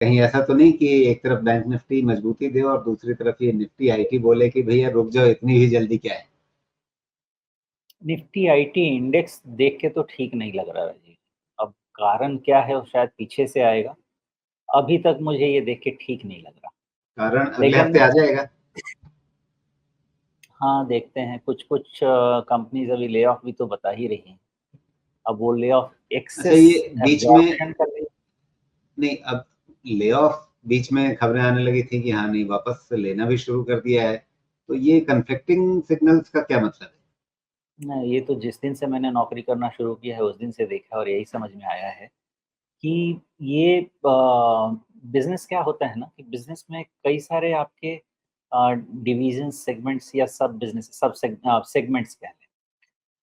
कहीं ऐसा तो नहीं कि एक तरफ बैंक निफ्टी मजबूती दे और दूसरी तरफ ये निफ्टी आईटी बोले कि भैया रुक जाओ, इतनी ही जल्दी क्या है? निफ्टी आईटी इंडेक्स देख के तो ठीक नहीं लग रहा है जी। अब कारण क्या है वो शायद पीछे से आएगा। अभी तक मुझे ये देख के ठीक नहीं लग रहा। कारण अगले लेकिन हफ्ते आ जाएगा। हाँ, देखते हैं। कुछ कंपनीज अभी ले ऑफ भी तो बता ही रही हैं। अब वो ले ऑफ अच्छा, एक्सेस ये बीच में एब्जॉर्प्शन कर रही है। नहीं, अब ले ऑफ बीच में खबरें आने लगी थी कि हाँ नहीं, वापस लेना भी शुरू कर दिया है, तो ये कन्फ्लिक्टिंग सिग्नल्स का क्या मतलब है? नहीं, ये तो जिस दिन से मैंने नौकरी करना शुरू किया है उस दिन से देखा और यही समझ में आया है कि ये बिजनेस क्या होता है ना कि बिजनेस में कई सारे आपके डिवीजन सेगमेंट्स या सब बिजनेस सब सेगमेंट्स कह लें।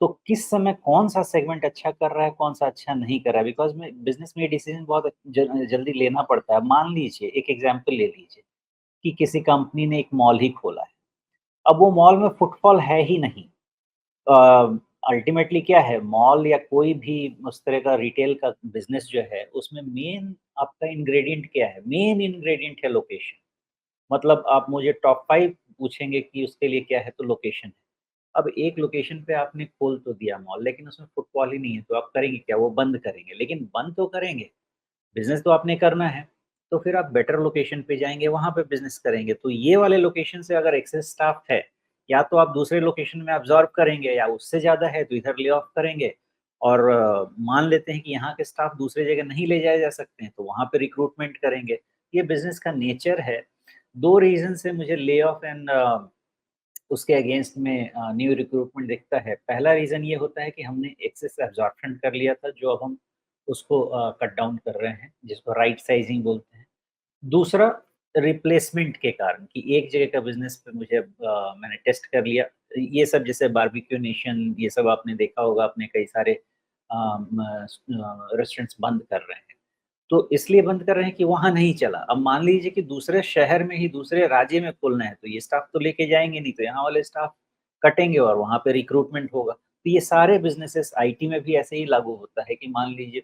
तो किस समय कौन सा सेगमेंट अच्छा कर रहा है, कौन सा अच्छा नहीं कर रहा है, बिकॉज में बिजनेस में ये डिसीजन बहुत जल्दी लेना पड़ता है। मान लीजिए एक एग्जांपल ले लीजिए कि किसी कंपनी ने एक मॉल ही खोला है। अब वो मॉल में फुटफॉल है ही नहीं। अल्टीमेटली क्या है, मॉल या कोई भी उस तरह का रिटेल का बिजनेस जो है उसमें मेन आपका इंग्रेडिएंट क्या है? मेन इंग्रेडिएंट है लोकेशन। मतलब आप मुझे टॉप 5 पूछेंगे कि उसके लिए क्या है, तो लोकेशन है। अब एक लोकेशन पे आपने खोल तो दिया मॉल, लेकिन उसमें फुटफॉल ही नहीं है, तो आप करेंगे क्या? वो बंद करेंगे, लेकिन बंद तो करेंगे, बिज़नेस तो आपने करना है। तो फिर आप बेटर लोकेशन पे जाएँगे, वहाँ पे बिज़नेस करेंगे। तो ये वाले लोकेशन से अगर एक्सेस स्टाफ है, या तो आप दूसरे लोकेशन में अब्ज़ॉर्ब करेंगे या उससे ज़्यादा है तो इधर ले ऑफ करेंगे। और मान लेते हैं कि यहाँ के स्टाफ दूसरे जगह नहीं ले जाए जा सकते हैं, तो वहाँ पे रिक्रूटमेंट करेंगे। ये बिज़नेस का नेचर है। 2 रीज़न से मुझे ले ऑफ एंड उसके अगेंस्ट में न्यू रिक्रूटमेंट दिखता है। पहला रीज़न ये होता है कि हमने एक्सेस एब्ज़ॉर्प्शन कर लिया था, जो अब हम उसको कट डाउन कर रहे हैं, जिसको राइट साइज़िंग बोलते हैं। दूसरा, रिप्लेसमेंट के कारण कि एक जगह का बिज़नेस पे मुझे मैंने टेस्ट कर लिया। ये सब जैसे बारबेक्यू नेशन, ये सब आपने देखा होगा, अपने कई सारे रेस्टोरेंट्स बंद कर रहे हैं। तो इसलिए बंद कर रहे हैं कि वहाँ नहीं चला। अब मान लीजिए कि दूसरे शहर में ही दूसरे राज्य में खोलना है, तो ये स्टाफ तो लेके जाएँगे नहीं, तो यहाँ वाले स्टाफ कटेंगे और वहाँ पे रिक्रूटमेंट होगा। तो ये सारे बिज़नेसेस आईटी में भी ऐसे ही लागू होता है कि मान लीजिए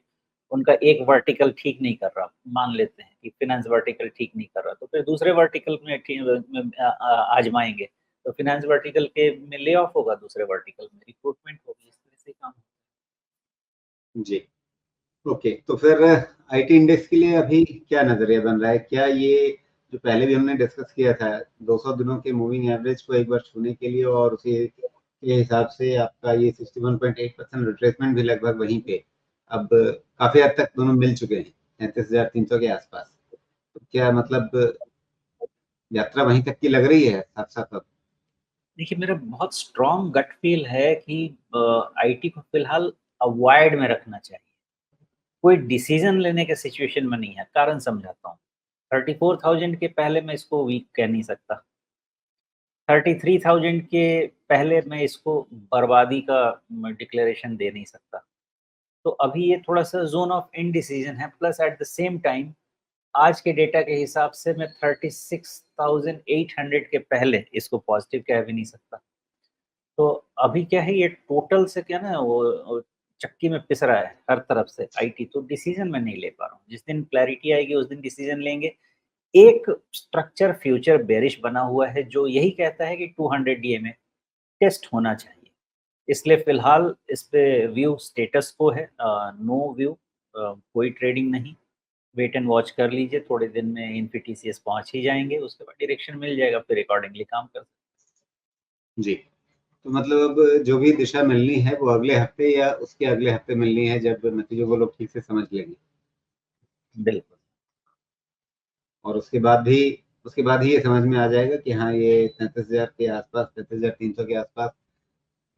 उनका एक वर्टिकल ठीक नहीं कर रहा, मान लेते हैं कि फाइनेंस वर्टिकल ठीक नहीं कर रहा, तो फिर दूसरे वर्टिकल में आज़माएँगे। तो फाइनेंस वर्टिकल के में ले ऑफ होगा, दूसरे वर्टिकल में रिक्रूटमेंट होगी। इस तरह से काम। जी। ओके, तो फिर आईटी इंडेक्स के लिए अभी क्या नजरिया बन रहा है? क्या ये जो पहले भी हमने डिस्कस किया था, 200 दिनों के मूविंग एवरेज को एक बार छूने के लिए और उसी के हिसाब से आपका ये 61.8% रिट्रेसमेंट भी लगभग वहीं पे, अब काफी हद तक दोनों मिल चुके हैं 33,300 के आसपास। तो क्या मतलब यात्रा वहीं तक की लग रही है साथ साथ अब? देखिए, मेरा बहुत स्ट्रॉन्ग गट फील है कि आईटी को फ़िलहाल अवॉइड में रखना चाहिए। कोई डिसीज़न लेने के सिचुएशन में नहीं है, कारण समझाता हूँ। 34,000 के पहले मैं इसको वीक कह नहीं सकता। 33,000 के पहले मैं इसको बर्बादी का डिक्लेरेशन दे नहीं सकता। तो अभी ये थोड़ा-सा ज़ोन ऑफ इनडिसिज़न है, plus at the same time आज के डेटा के हिसाब से मैं 36,800 के पहले इसको पॉज़िटिव कह भी नहीं सकता। तो अभी क्या है, ये टोटल से क्या ना वो चक्की में पिस रहा है हर तरफ से आईटी, तो डिसीजन मैं नहीं ले पा रहा हूँ। जिस दिन क्लैरिटी आएगी उस दिन डिसीजन लेंगे। एक स्ट्रक्चर फ्यूचर बेरिश बना हुआ है जो यही कहता है कि 200 डीएमए टेस्ट होना चाहिए। इसलिए फिलहाल इस पे व्यू स्टेटस को है, नो व्यू, कोई ट्रेडिंग नहीं। वेट एंड वॉच कर लीजिए, थोड़े दिन में इनफी टीसीएस पहुंच ही जाएंगे, उसके बाद डायरेक्शन मिल जाएगा, फिर अकॉर्डिंगली काम कर। जी। तो मतलब अब जो भी दिशा मिलनी है वो अगले हफ्ते या उसके अगले हफ्ते मिलनी है, जब नतीजों को लोग ठीक से समझ लेंगे। बिल्कुल। और उसके बाद ही ये समझ में आ जाएगा कि हाँ, ये 33,000 के आसपास, 33,300 के आसपास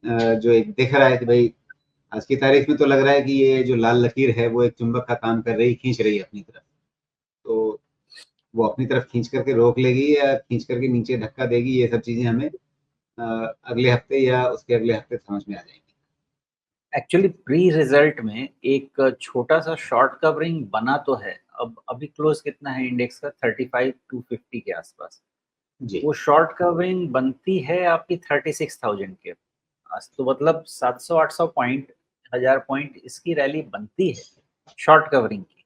जो एक दिख रहा है कि भाई आज की तारीख में तो लग रहा है कि ये जो लाल लकीर है वो एक चुंबक का काम कर रही, खींच रही है अपनी तरफ। तो वो अपनी तरफ खींच करके रोक लेगी या खींच करके नीचे धक्का देगी, ये सब चीजें हमें अगले हफ्ते या उसके अगले हफ्ते समझ में आ जाएंगी। एक्चुअली प्री रिजल्ट में एक छोटा सा शॉर्ट कवरिंग बना तो है। अब अभी क्लोज कितना है इंडेक्स का? 35,250 के आसपास। जी। वो शॉर्ट कवरिंग बनती है आपकी 36,000 के पास, तो मतलब 700-800 पॉइंट, 1000 पॉइंट इसकी रैली बनती है शॉर्ट कवरिंग की।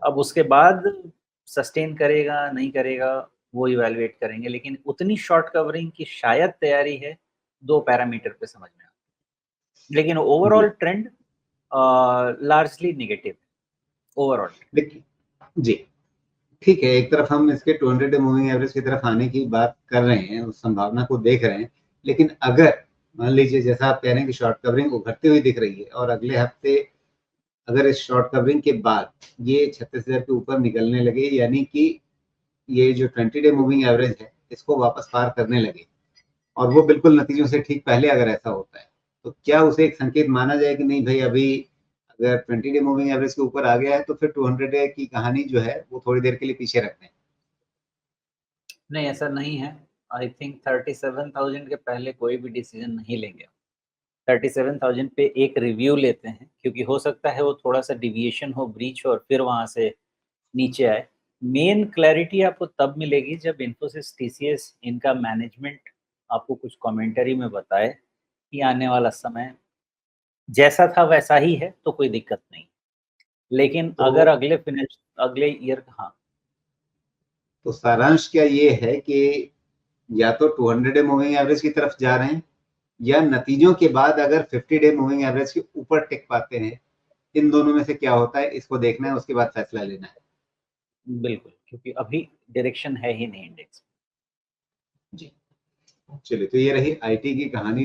अब उसके बाद सस्टेन करेगा नहीं करेगा वो इवैल्यूएट करेंगे, लेकिन उतनी शॉर्ट कवरिंग की शायद तैयारी है 2 पैरामीटर पे समझ में आता है। लेकिन ओवरऑल जी। Trend largely negative overall. देखिए जी, ठीक है, एक तरफ हम इसके 200 डे मूविंग एवरेज की तरफ आने की बात कर रहे हैं, उस संभावना को देख रहे हैं, लेकिन अगर मान लीजिए जैसा आप कह रहे हैं कि शॉर्ट कवरिंग उभरती हुई दिख रही है और अगले हफ्ते अगर इस शॉर्ट कवरिंग के बाद ये 36,000 के ऊपर निकलने लगे, यानी कि ये जो 20 डे मूविंग एवरेज है इसको वापस पार करने लगे और वो बिल्कुल नतीजों से ठीक पहले अगर ऐसा होता है, तो क्या उसे एक संकेत माना जाए कि नहीं भाई अभी अगर 20 डे मूविंग एवरेज के ऊपर आ गया है तो फिर 200 डे की कहानी जो है वो थोड़ी देर के लिए पीछे रखते हैं? नहीं, ऐसा नहीं है। आई थिंक 37,000 के पहले कोई भी डिसीजन नहीं लेंगे। 37,000 पे एक रिव्यू लेते हैं, क्योंकि हो सकता है वो थोड़ा-सा डेविएशन हो, ब्रीच हो और फिर वहाँ से नीचे आए। मेन क्लैरिटी आपको तब मिलेगी जब इन्फोसिस, टीसीएस इनका मैनेजमेंट आपको कुछ कमेंटरी में बताए कि आने वाला समय जैसा था वैसा ही है, तो कोई दिक्कत नहीं। लेकिन तो अगर अगले ईयर हाँ, तो सारांश क्या ये है कि या तो 200 डे मूविंग एवरेज की तरफ जा रहे हैं या नतीजों के बाद अगर 50 डे मूविंग एवरेज के ऊपर टिक पाते हैं, इन दोनों में से क्या होता है इसको देखना है, उसके बाद फैसला लेना है। बिल्कुल, क्योंकि अभी डायरेक्शन है ही नहीं इंडेक्स। जी, चलिए तो ये रही आईटी की कहानी।